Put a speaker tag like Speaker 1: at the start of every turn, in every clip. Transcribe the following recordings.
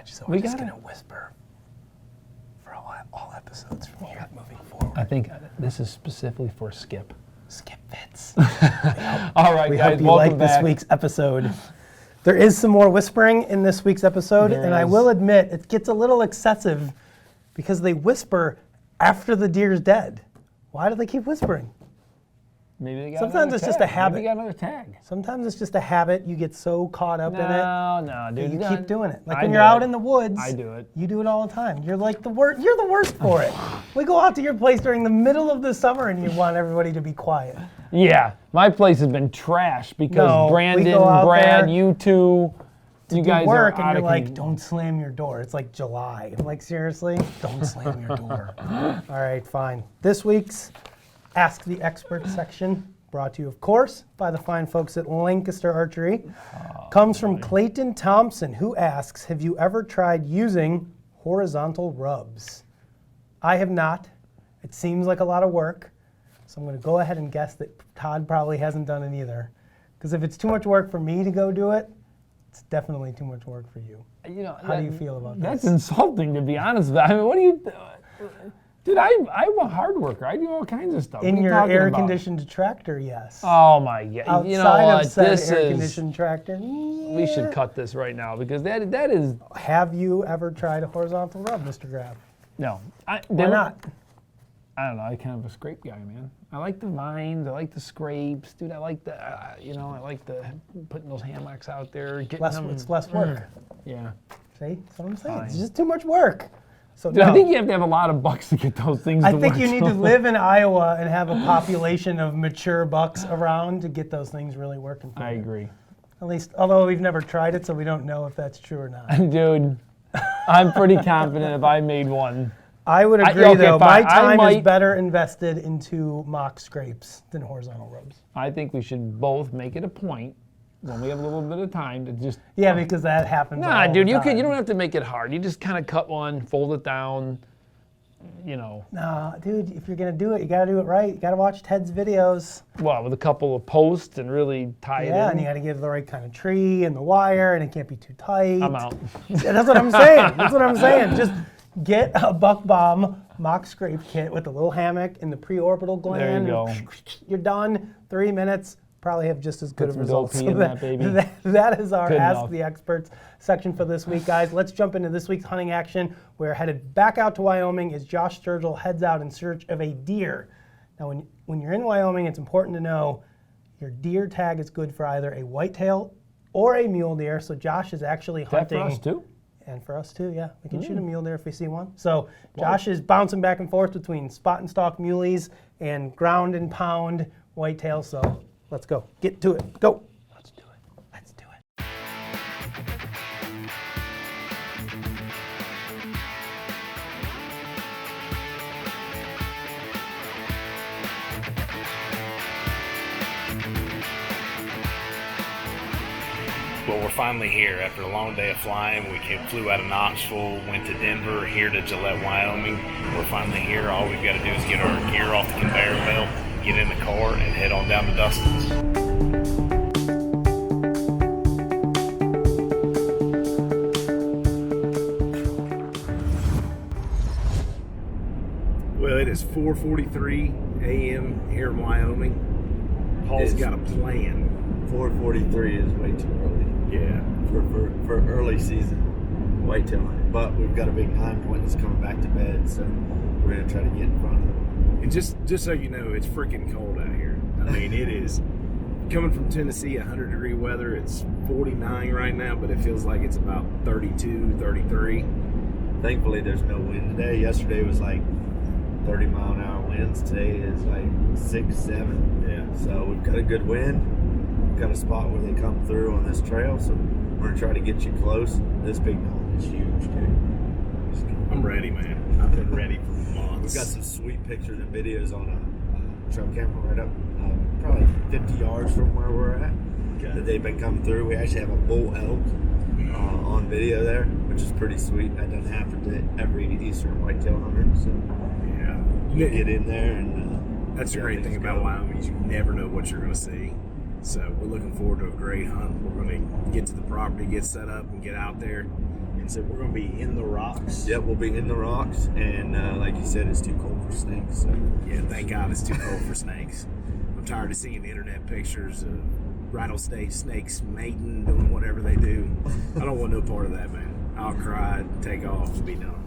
Speaker 1: So we're just going to whisper for all episodes from here moving forward.
Speaker 2: I think this is specifically for Skip.
Speaker 1: Skip fits.
Speaker 2: All right,
Speaker 1: we
Speaker 2: guys,
Speaker 1: hope you
Speaker 2: welcome
Speaker 1: like
Speaker 2: back.
Speaker 1: this week's episode. There is some more whispering in this week's episode, and I will admit it gets a little excessive because they whisper after the deer's dead. Why do they keep whispering?
Speaker 2: Maybe they got
Speaker 1: Sometimes it's
Speaker 2: tag.
Speaker 1: just a habit.
Speaker 2: Maybe they got another tag.
Speaker 1: Sometimes it's just a habit. You get so caught up in it.
Speaker 2: No, dude.
Speaker 1: You keep doing it. Like
Speaker 2: I
Speaker 1: when
Speaker 2: do
Speaker 1: you're out
Speaker 2: it.
Speaker 1: in the woods.
Speaker 2: I do it.
Speaker 1: You do it all the time. You're like the worst. You're the worst for it. We go out to your place during the middle of the summer and you want everybody to be quiet.
Speaker 2: Yeah, my place has been trashed because
Speaker 1: No,
Speaker 2: Brandon,
Speaker 1: we go out
Speaker 2: Brad,
Speaker 1: there
Speaker 2: you two, you guys
Speaker 1: work
Speaker 2: are
Speaker 1: and
Speaker 2: out
Speaker 1: you're
Speaker 2: of
Speaker 1: like, don't slam your door. It's like July. I'm like, seriously? Don't slam your door. All right, fine. This week's Ask the Expert section, brought to you, of course, by the fine folks at Lancaster Archery, comes from Clayton Thompson, who asks, have you ever tried using horizontal rubs? I have not. It seems like a lot of work, so I'm going to go ahead and guess that Todd probably hasn't done it either. Because if it's too much work for me to go do it, it's definitely too much work for you.
Speaker 2: You know,
Speaker 1: How do you feel about
Speaker 2: that's
Speaker 1: this?
Speaker 2: insulting, to be honest. I mean, what do you... Dude, I'm a hard worker. I do all kinds of stuff.
Speaker 1: In
Speaker 2: What are you
Speaker 1: your
Speaker 2: talking about?
Speaker 1: air-conditioned tractor, yes.
Speaker 2: Oh, my God.
Speaker 1: Outside
Speaker 2: you know what?
Speaker 1: of said
Speaker 2: This is...
Speaker 1: air-conditioned tractor,
Speaker 2: We should cut this right now because that is...
Speaker 1: Have you ever tried a horizontal rub, Mr. Grab?
Speaker 2: No.
Speaker 1: Why not?
Speaker 2: I don't know. I'm kind of a scrape guy, man. I like the vines. I like the scrapes. Dude, I like the, I like the putting those hammocks out there. Getting them.
Speaker 1: It's less work.
Speaker 2: Yeah.
Speaker 1: See? That's what I'm saying.
Speaker 2: Fine.
Speaker 1: It's just too much work. So
Speaker 2: Dude, I think you have to have a lot of bucks to get those things to work.
Speaker 1: I think you need to live in Iowa and have a population of mature bucks around to get those things really working for you.
Speaker 2: I agree.
Speaker 1: At least, although we've never tried it, so we don't know if that's true or not.
Speaker 2: Dude, I'm pretty confident if I made one.
Speaker 1: I would agree,
Speaker 2: okay,
Speaker 1: though.
Speaker 2: fine.
Speaker 1: My time
Speaker 2: might-
Speaker 1: is better invested into mock scrapes than horizontal rubs.
Speaker 2: I think we should both make it a point when we have a little bit of time to just...
Speaker 1: Yeah, because that happens
Speaker 2: Nah,
Speaker 1: all
Speaker 2: dude,
Speaker 1: the time.
Speaker 2: you don't have to make it hard. You just kind of cut one, fold it down, you know.
Speaker 1: Nah, dude, if you're going to do it, you got to do it right. You got to watch Ted's videos.
Speaker 2: Well, with a couple of posts and really tie it in.
Speaker 1: Yeah, and you got to give the right kind of tree and the wire, and it can't be too tight.
Speaker 2: I'm out.
Speaker 1: That's what I'm saying. That's what I'm saying. Just get a Buck Bomb mock scrape kit with a little hammock and the preorbital gland.
Speaker 2: There you go.
Speaker 1: You're done. 3 minutes. Probably have just as good of
Speaker 2: some
Speaker 1: results.
Speaker 2: gold pea in that, baby.
Speaker 1: That is our
Speaker 2: Good
Speaker 1: Ask
Speaker 2: enough.
Speaker 1: the Experts section for this week, guys. Let's jump into this week's hunting action. We're headed back out to Wyoming as Josh Sturgill heads out in search of a deer. Now, when you're in Wyoming, it's important to know your deer tag is good for either a whitetail or a mule deer. So Josh is actually hunting.
Speaker 2: That for us too?
Speaker 1: And for us too, yeah. We can shoot a mule deer if we see one. So Josh is bouncing back and forth between spot-and-stalk muleys and ground and pound whitetail. So let's go. Get to it. Go. Let's do it. Let's do it.
Speaker 3: Well, we're finally here after a long day of flying. We flew out of Knoxville, went to Denver, here to Gillette, Wyoming. We're finally here. All we've got to do is get our gear off the conveyor belt, get in the car, and head on down to Dustin's. Well, it is 4:43 a.m. here in Wyoming. Paul's got a plan.
Speaker 4: 4:43 is way too early.
Speaker 3: Yeah.
Speaker 4: For early season whitetail hunting. But we've got a big hind point that's coming back to bed, so we're gonna try to get in front of it.
Speaker 3: And just so you know, it's freaking cold out here. I mean, it is coming from Tennessee, 100-degree weather. It's 49 right now, but it feels like it's about 32, 33.
Speaker 4: Thankfully, there's no wind today. Yesterday was like 30-mile-an-hour winds. Today is like 6, 7.
Speaker 3: Yeah.
Speaker 4: So we've got a good wind. We've got a spot where they come through on this trail, so we're gonna try to get you close. This big knot is huge, dude.
Speaker 3: I'm ready, man. I've been ready for months.
Speaker 4: We've got some sweet pictures and videos on a trail camera right up, probably 50 yards from where we're at.
Speaker 3: Okay.
Speaker 4: That they've been coming through. We actually have a bull elk on video there, which is pretty sweet. That doesn't happen to every eastern whitetail hunter. So
Speaker 3: Yeah.
Speaker 4: you get in there and
Speaker 3: That's the
Speaker 4: yeah,
Speaker 3: great thing
Speaker 4: things
Speaker 3: about
Speaker 4: go.
Speaker 3: Wyoming is you never know what you're going to see. So we're looking forward to a great hunt. We're going to get to the property, get set up, and get out there. And so we're going to be in the rocks.
Speaker 4: Yep, we'll be in the rocks, and like you said, it's too cold for snakes. So
Speaker 3: Yeah, thank God it's too cold for snakes. I'm tired of seeing internet pictures of rattlesnake snakes mating, doing whatever they do. I don't want no part of that, man. I'll cry, take off, and be done.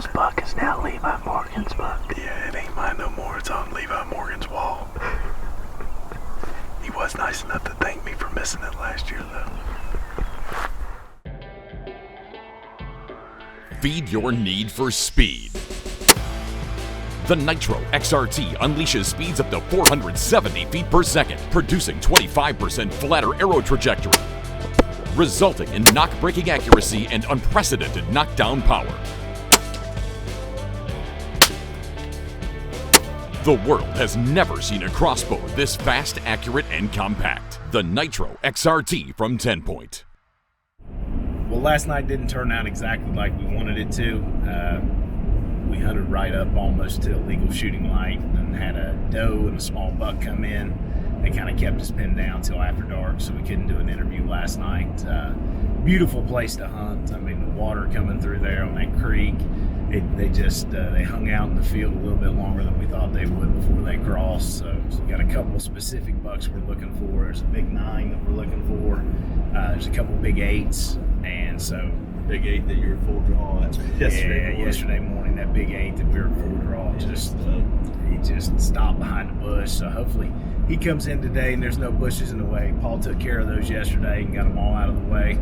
Speaker 5: Sturgill's buck is now Levi Morgan's buck.
Speaker 6: Yeah, it ain't mine no more. It's on Levi Morgan's wall. He was nice enough to thank me for missing it last year, though.
Speaker 7: Feed your need for speed. The Nitro XRT unleashes speeds up to 470 feet per second, producing 25% flatter arrow trajectory, resulting in knock-breaking accuracy and unprecedented knockdown power. The world has never seen a crossbow this fast, accurate, and compact. The Nitro XRT from 10 Point.
Speaker 3: Well, last night didn't turn out exactly like we wanted it to. We hunted right up almost to legal shooting light and had a doe and a small buck come in. They kind of kept us pinned down till after dark, so we couldn't do an interview last night. Beautiful place to hunt. I mean, the water coming through there on that creek. They hung out in the field a little bit longer than we thought they would before they crossed. So we got a couple specific bucks we're looking for. There's a big 9 that we're looking for. There's a couple big 8s, and so
Speaker 4: Big 8 that you were full draw at
Speaker 3: yesterday morning, that big 8 that we were full draw, he just stopped behind the bush. So hopefully he comes in today and there's no bushes in the way. Paul took care of those yesterday and got them all out of the way.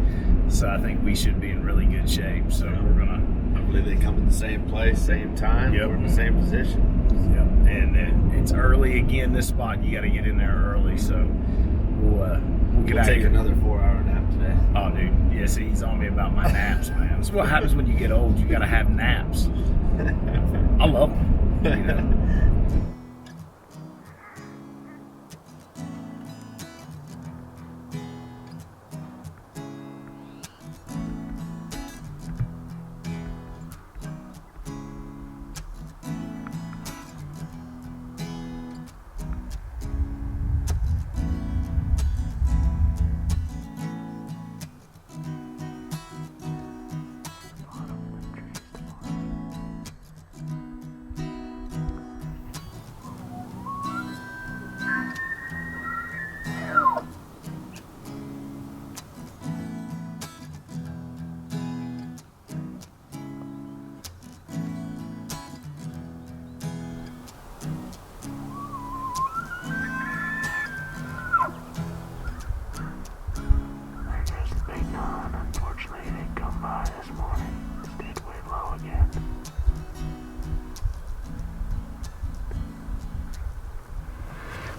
Speaker 3: So I think we should be in really good shape. So we're gonna.
Speaker 4: Hopefully they come in the same place, same time.
Speaker 3: Yep.
Speaker 4: We're in the same position.
Speaker 3: Yep. And it's early again. This spot you got to get in there early. So we'll get out
Speaker 4: take
Speaker 3: here.
Speaker 4: another 4-hour nap today.
Speaker 3: Oh, dude. Yes, he's on me about my naps, man. That's what happens when you get old. You got to have naps. I love them. You know?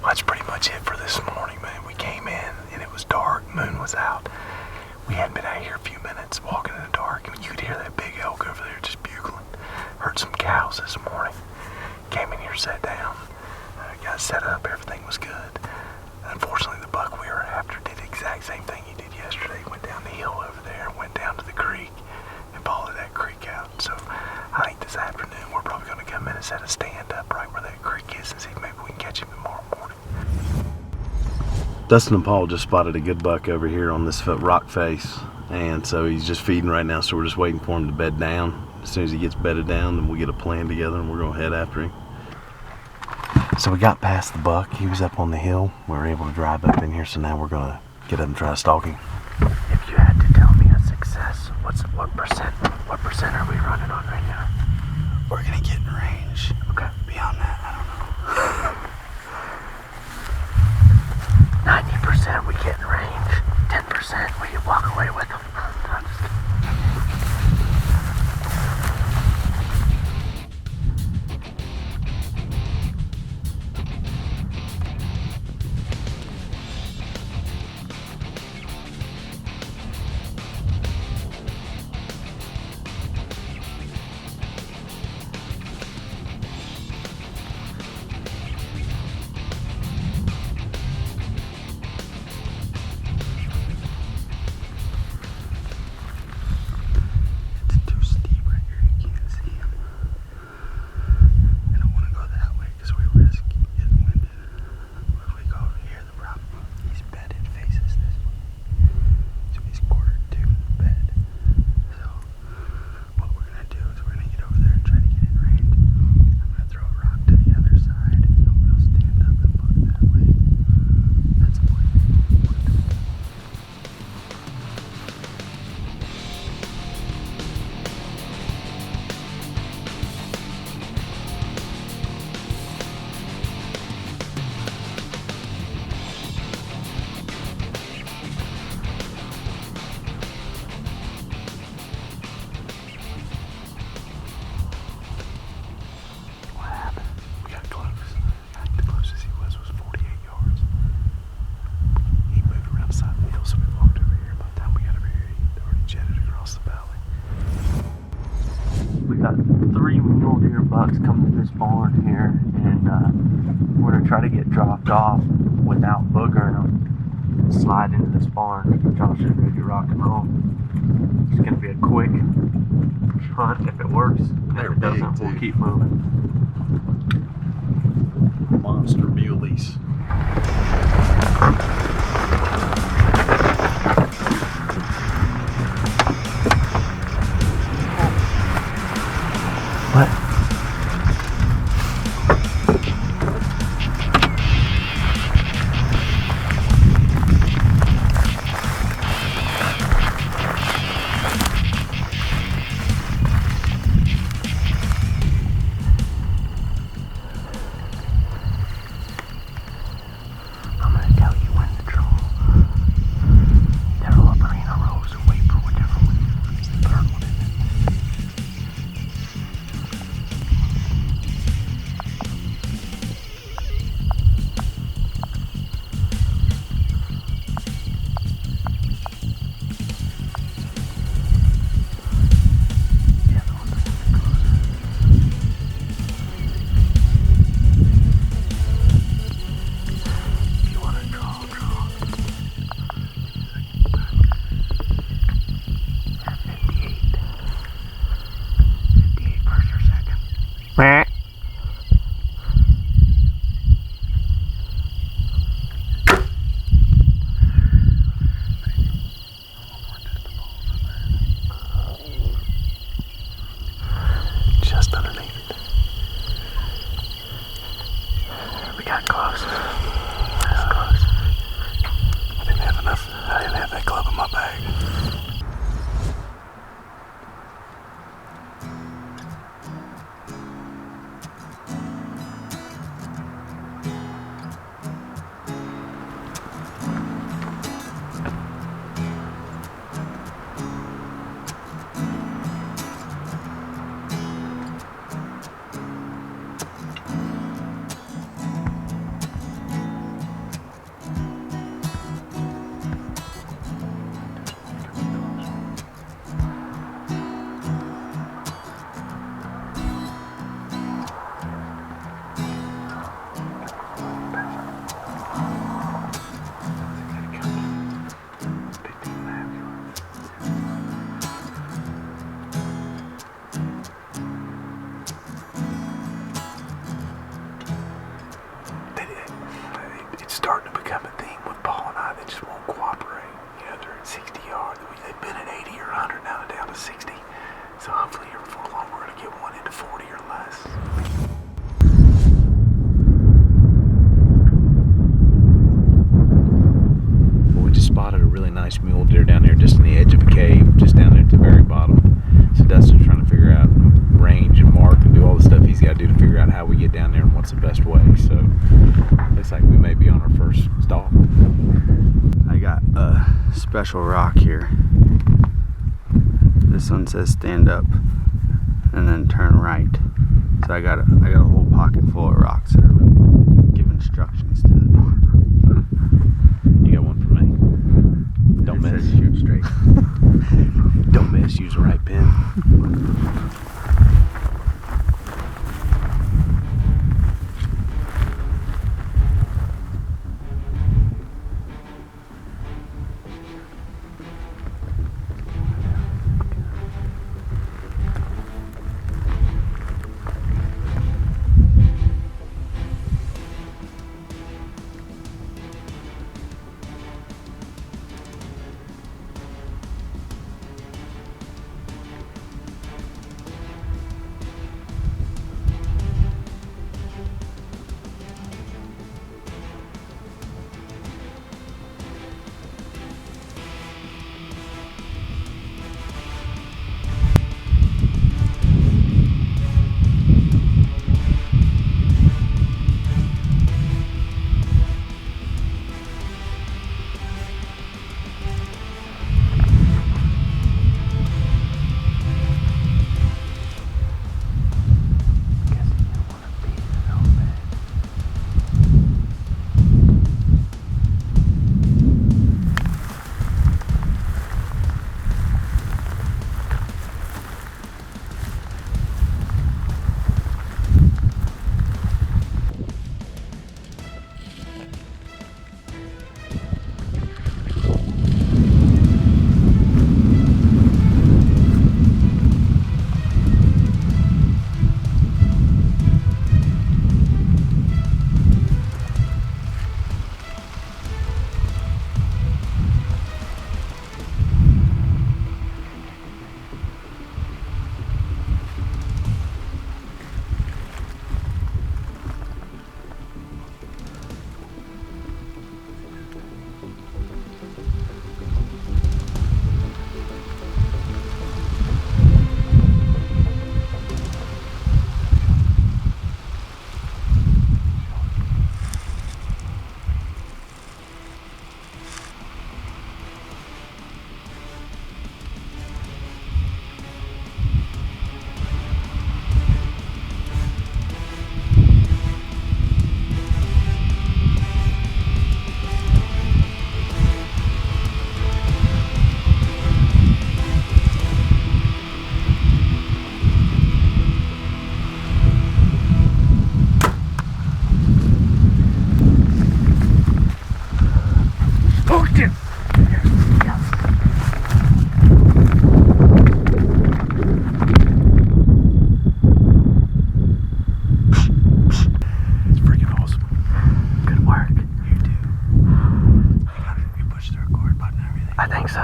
Speaker 6: That's pretty much it for this morning, man. We came in and it was dark, moon was out. We hadn't been out here a few minutes, walking in the dark, and you could hear that big elk over there just bugling. Heard some cows this morning. Came in here, sat down, got set up, everything was good. Unfortunately, the buck we were after did the exact same thing he did yesterday. Went down the hill over there, went down to the creek, and followed that creek out. So I think this afternoon we're probably going to come in and set a stand up right where that creek is and see if maybe we can catch him tomorrow morning. Dustin and Paul just spotted a good buck over here on this rock face, and so he's just feeding right now, so we're just waiting for him to bed down. As soon as he gets bedded down, then we'll get a plan together and we're going to head after him. So we got past the buck. He was up on the hill. We were able to drive up in here, so now we're going to get up and try stalking.
Speaker 5: If you had to tell me a success, what percent are we running on right now?
Speaker 6: We're going to get in range.
Speaker 5: Okay.
Speaker 6: Beyond that, I don't know.
Speaker 5: 90% we get in range, 10% we walk away with them.
Speaker 4: bucks come to this barn here, and we're gonna try to get dropped off without boogering them. Slide into this barn. Josh is ready to rock and roll. It's gonna be a quick hunt if it works. If it doesn't, we'll keep moving.
Speaker 6: Monster muleys.
Speaker 4: What? I'm gonna tell you when to draw. They're all up in rows and wait for whatever one is the third one in it. Yeah, the one's a little bit closer. If you want to draw, draw. At 58. 58 first or second. Meh. Just underneath it. We got close. That's close.
Speaker 6: I didn't have enough. I didn't have that glove in my bag. It's starting to become a theme with Paul and I. They just won't cooperate. You know, they're at 60 yards. They've been at 80 or 100, now they're down to 60. So hopefully here before long we're going to get one into 40 or less.
Speaker 8: Well, we just spotted a really nice mule deer down there just in the edge of a cave, just down there at the very bottom. So Dustin's trying to figure out range and mark and do all the stuff he's got to do to figure out how we get down there and what's the best way. So looks like we may be on our first stalk.
Speaker 9: I got a special rock here. This one says stand up and then turn right. So I got a whole pocket full of rocks that are give instructions to the door.
Speaker 8: You got one for me? Don't
Speaker 9: It
Speaker 8: miss.
Speaker 9: says shoot straight.
Speaker 8: Don't miss. Use the right pin.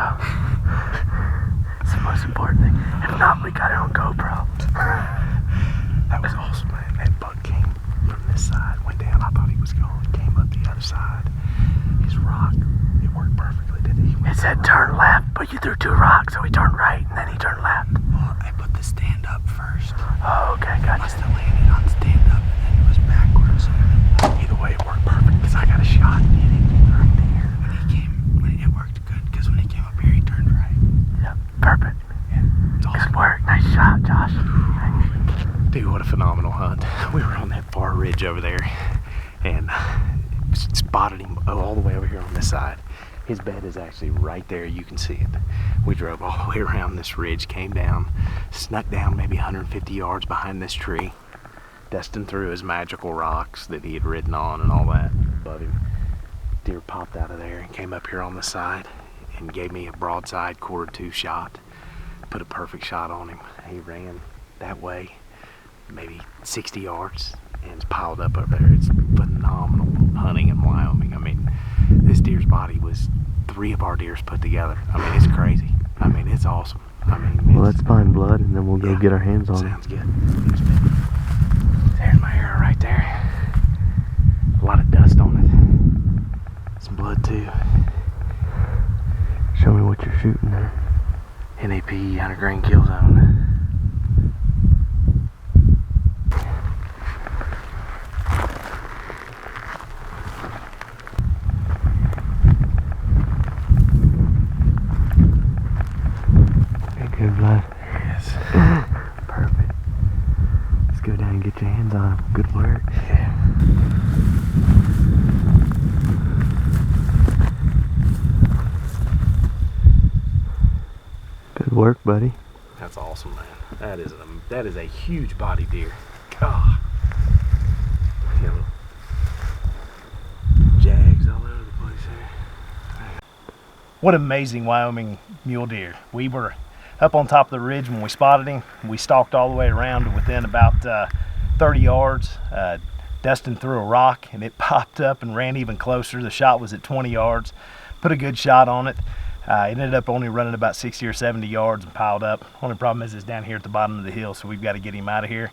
Speaker 5: though. It's the most important thing. If not, we got it on GoPro.
Speaker 6: That was awesome, man. That buck came from this side, went down. I thought he was gone. Came up the other side. His rock, it worked perfectly, didn't it?
Speaker 5: It said turn left, but you threw 2 rocks, so he turned right, and then he turned left.
Speaker 6: Well, I put the stand up first.
Speaker 5: Oh, okay, gotcha.
Speaker 6: Must have landed on stand up, and then it was backwards. Either way, it worked perfect because I got a shot in it right there. It worked good because when he came up here, he turned right.
Speaker 5: Yep, perfect.
Speaker 6: Yeah, it's awesome.
Speaker 5: Good work. Nice shot, Josh.
Speaker 6: Dude, what a phenomenal hunt. We were on that far ridge over there and spotted him all the way over here on this side. His bed is actually right there. You can see it. We drove all the way around this ridge, came down, snuck down maybe 150 yards behind this tree. Destin threw his magical rocks that he had ridden on and all that above him. Deer popped out of there and came up here on the side and gave me a broadside #2 shot. Put a perfect shot on him. He ran that way maybe 60 yards and it's piled up over there. It's phenomenal hunting in Wyoming. I mean, this deer's body was 3 of our deers put together. I mean, it's crazy. I mean, it's awesome. I mean,
Speaker 9: Well, let's find blood and then we'll go get our hands on it.
Speaker 6: Sounds good. There's my arrow right there. A lot of dust on it. Some blood too.
Speaker 9: Show me what you're shooting there.
Speaker 6: NAP 100 grain kill zone.
Speaker 9: Good blood.
Speaker 6: Yes.
Speaker 9: Perfect. Let's go down and get your hands on him. Good work.
Speaker 6: Yeah.
Speaker 9: Good work, buddy.
Speaker 6: That's awesome, man. That is a huge body deer. God. Yellow jags all over the place here. What amazing Wyoming mule deer. We were up on top of the ridge when we spotted him. We stalked all the way around to within about 30 yards. Dustin threw a rock and it popped up and ran even closer. The shot was at 20 yards. Put a good shot on it. It ended up only running about 60 or 70 yards and piled up. Only problem is it's down here at the bottom of the hill, so we've got to get him out of here.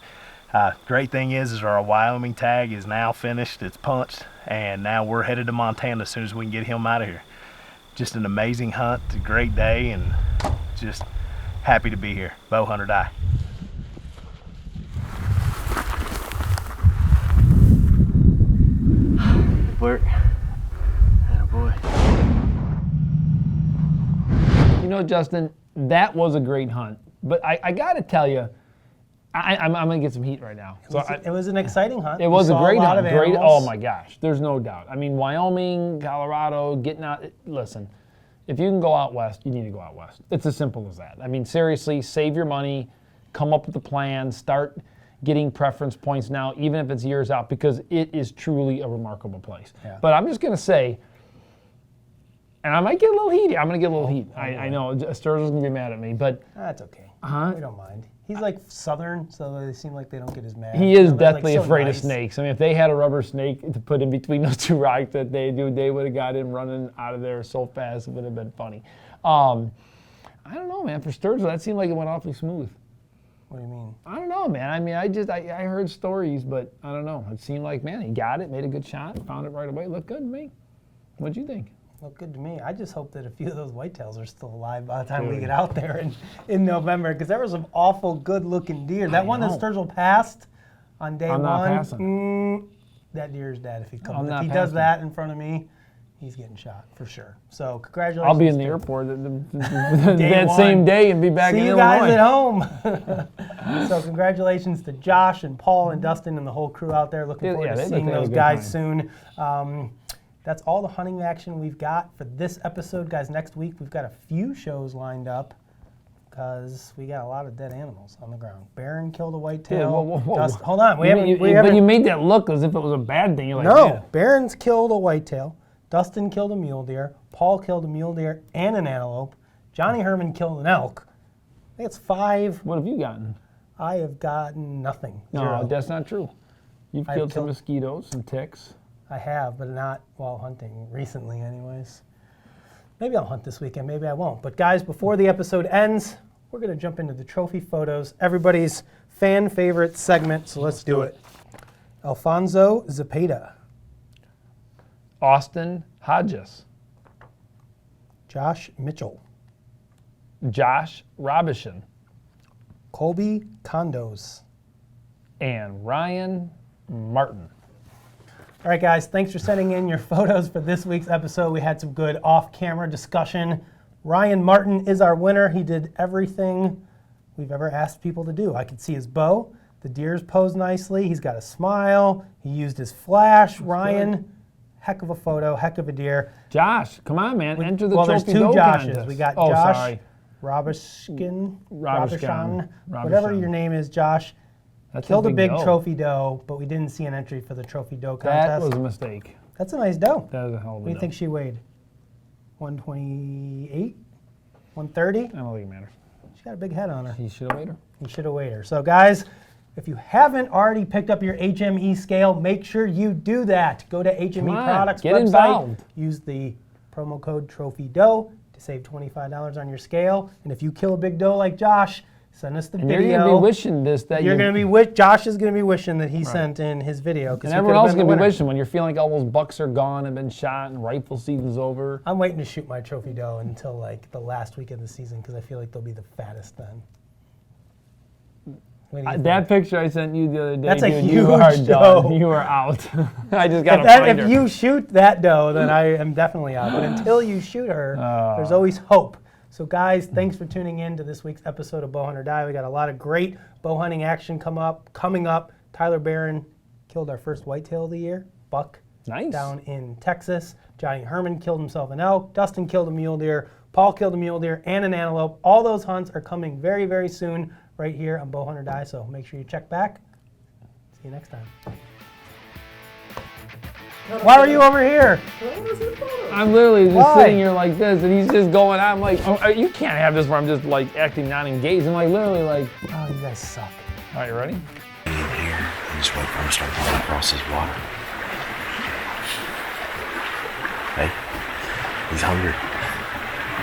Speaker 6: Great thing is our Wyoming tag is now finished. It's punched, and now we're headed to Montana as soon as we can get him out of here. Just an amazing hunt, a great day, and just happy to be here. Bow hunt or die.
Speaker 9: Good work. Attaboy.
Speaker 2: You know, Justin, that was a great hunt. But I got to tell you, I'm going to get some heat right now.
Speaker 1: It was an exciting hunt.
Speaker 2: It was a great hunt.
Speaker 1: Great.
Speaker 2: Oh my gosh, there's no doubt. I mean, Wyoming, Colorado, getting out. Listen, if you can go out west, you need to go out west. It's as simple as that. I mean, seriously, save your money, come up with a plan, start getting preference points now, even if it's years out, because it is truly a remarkable place. Yeah. But I'm just going to say, and I might get a little heaty. I'm going to get a little heat. I know Sturgill's going to be mad at me, but
Speaker 1: that's okay. We don't mind. He's like southern, so they seem like they don't get as mad.
Speaker 2: He is deathly afraid of snakes. I mean, if they had a rubber snake to put in between those 2 rocks that they would have got him running out of there so fast. It would have been funny. I don't know, man. For Sturgill, that seemed like it went awfully smooth.
Speaker 1: What do you mean?
Speaker 2: I don't know, man. I mean, I heard stories, but I don't know. It seemed like, man, he got it, made a good shot, found it right away. Looked good to me. What'd you think?
Speaker 1: Looked good to me. I just hope that a few of those whitetails are still alive by the time we get out there in November, because there were some awful good-looking deer. That one that Sturgill passed on day
Speaker 2: I'm not
Speaker 1: one,
Speaker 2: passing.
Speaker 1: that deer's dead if he comes. If he does that in front of me, he's getting shot for sure. So congratulations.
Speaker 2: I'll be in the airport that same day and be back in Illinois.
Speaker 1: See you guys at home. So congratulations to Josh and Paul and Dustin and the whole crew out there. Looking forward to seeing those guys soon. That's all the hunting action we've got for this episode. Guys, next week we've got a few shows lined up because we got a lot of dead animals on the ground. Barron killed a whitetail. Hold on.
Speaker 2: But you made that look as if it was a bad thing. You're like,
Speaker 1: no,
Speaker 2: yeah.
Speaker 1: Barron's killed a whitetail. Dustin killed a mule deer. Paul killed a mule deer and an antelope. Johnny Herman killed an elk. I think it's 5.
Speaker 2: What have you gotten?
Speaker 1: I have gotten nothing.
Speaker 2: No,
Speaker 1: 0.
Speaker 2: that's not true. You've killed some mosquitoes, some ticks.
Speaker 1: I have, but not while hunting, recently anyways. Maybe I'll hunt this weekend, maybe I won't. But guys, before the episode ends, we're gonna jump into the trophy photos, everybody's fan favorite segment, so let's do it. Alfonso Zepeda.
Speaker 2: Austin Hodges.
Speaker 1: Josh Mitchell.
Speaker 2: Josh Robison.
Speaker 1: Colby Condos.
Speaker 2: And Ryan Martin.
Speaker 1: All right, guys, thanks for sending in your photos for this week's episode. We had some good off-camera discussion. Ryan Martin is our winner. He did everything we've ever asked people to do. I could see his bow. The deer's posed nicely. He's got a smile. He used his flash. Ryan, heck of a photo, heck of a deer.
Speaker 2: Josh, come on, man. Enter the
Speaker 1: Well, there's
Speaker 2: trophy
Speaker 1: two
Speaker 2: doe
Speaker 1: Joshes.
Speaker 2: contest.
Speaker 1: We got
Speaker 2: Oh,
Speaker 1: Josh
Speaker 2: sorry.
Speaker 1: Robishan,
Speaker 2: Robishan.
Speaker 1: whatever your name is, Josh.
Speaker 2: That's
Speaker 1: Killed a big
Speaker 2: doe.
Speaker 1: trophy doe, but we didn't see an entry for the trophy doe
Speaker 2: That
Speaker 1: contest.
Speaker 2: was a mistake.
Speaker 1: That's a nice doe.
Speaker 2: That is a hell of a
Speaker 1: What do you
Speaker 2: doe.
Speaker 1: think she weighed? 128? 130?
Speaker 2: I don't think it matters.
Speaker 1: She got a big head on her.
Speaker 2: He should have weighed her.
Speaker 1: You should have weighed her. So guys, if you haven't already picked up your HME scale, make sure you do that. Go to HME
Speaker 2: Come on,
Speaker 1: Products
Speaker 2: get
Speaker 1: website.
Speaker 2: involved.
Speaker 1: Use the promo code TrophyDoe to save $25 on your scale. And if you kill a big doe like Josh, send us the
Speaker 2: And
Speaker 1: video.
Speaker 2: you're going to be wishing this that
Speaker 1: You're going to be Josh is going to be wishing that he sent in his video.
Speaker 2: And everyone else is going to be wishing when you're feeling like all those bucks are gone and been shot and rifle season's over.
Speaker 1: I'm waiting to shoot my trophy doe until like the last week of the season because I feel like they'll be the fattest then. What do you think?
Speaker 2: That picture I sent you the other day,
Speaker 1: That's a
Speaker 2: dude, you are
Speaker 1: huge
Speaker 2: done.
Speaker 1: doe.
Speaker 2: You are out. I just got to find her.
Speaker 1: If you shoot that doe, then I am definitely out. But until you shoot her, there's always hope. So guys, thanks for tuning in to this week's episode of Bowhunt or Die. We got a lot of great bow hunting action coming up. Tyler Barron killed our first whitetail of the year, buck,
Speaker 2: Nice.
Speaker 1: down in Texas. Johnny Herman killed himself an elk. Dustin killed a mule deer. Paul killed a mule deer and an antelope. All those hunts are coming very, very soon right here on Bowhunt or Die. So make sure you check back. See you next time. Why are you over here?
Speaker 2: I'm literally just
Speaker 1: Why?
Speaker 2: sitting here like this, and he's just going out. I'm like, oh, you can't have this where I'm just like acting not engaged. I'm like literally like,
Speaker 1: Oh, you guys suck.
Speaker 2: all right, you ready?
Speaker 6: Here, and just wait for him to start going across his water. Hey, he's hungry.